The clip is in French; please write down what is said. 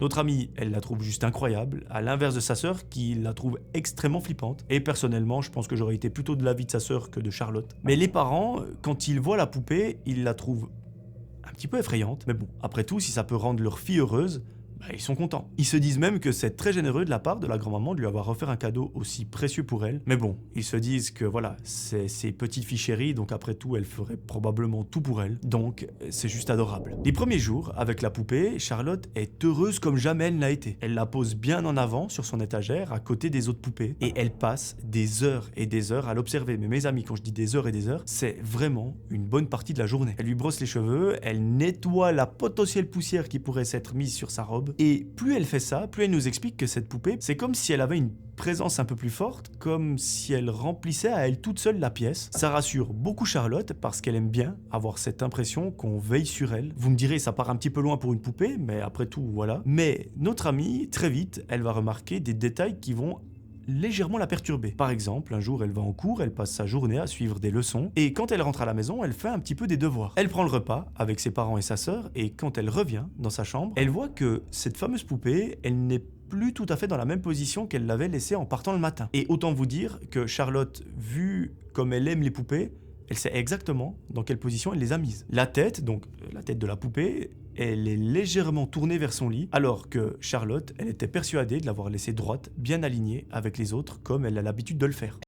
Notre amie, elle la trouve juste incroyable, à l'inverse de sa sœur qui la trouve extrêmement flippante. Et personnellement, je pense que j'aurais été plutôt de l'avis de sa sœur que de Charlotte. Mais les parents, quand ils voient la poupée, ils la trouvent un petit peu effrayante. Mais bon, après tout, si ça peut rendre leur fille heureuse, bah, ils sont contents. Ils se disent même que c'est très généreux de la part de la grand-maman de lui avoir offert un cadeau aussi précieux pour elle. Mais bon, ils se disent que voilà, c'est ses petites filles chéries, donc après tout, elle ferait probablement tout pour elle. Donc, c'est juste adorable. Les premiers jours, avec la poupée, Charlotte est heureuse comme jamais elle n'a été. Elle la pose bien en avant sur son étagère, à côté des autres poupées, et elle passe des heures et des heures à l'observer. Mais mes amis, quand je dis des heures et des heures, c'est vraiment une bonne partie de la journée. Elle lui brosse les cheveux, elle nettoie la potentielle poussière qui pourrait s'être mise sur sa robe. Et plus elle fait ça, plus elle nous explique que cette poupée, c'est comme si elle avait une présence un peu plus forte, comme si elle remplissait à elle toute seule la pièce. Ça rassure beaucoup Charlotte parce qu'elle aime bien avoir cette impression qu'on veille sur elle. Vous me direz, ça part un petit peu loin pour une poupée, mais après tout, voilà. Mais notre amie, très vite, elle va remarquer des détails qui vont légèrement la perturber. Par exemple, un jour elle va en cours, elle passe sa journée à suivre des leçons, et quand elle rentre à la maison, elle fait un petit peu des devoirs. Elle prend le repas avec ses parents et sa sœur, et quand elle revient dans sa chambre, elle voit que cette fameuse poupée, elle n'est plus tout à fait dans la même position qu'elle l'avait laissée en partant le matin. Et autant vous dire que Charlotte, vu comme elle aime les poupées, elle sait exactement dans quelle position elle les a mises. La tête, donc la tête de la poupée, elle est légèrement tournée vers son lit, alors que Charlotte, elle était persuadée de l'avoir laissée droite, bien alignée avec les autres, comme elle a l'habitude de le faire.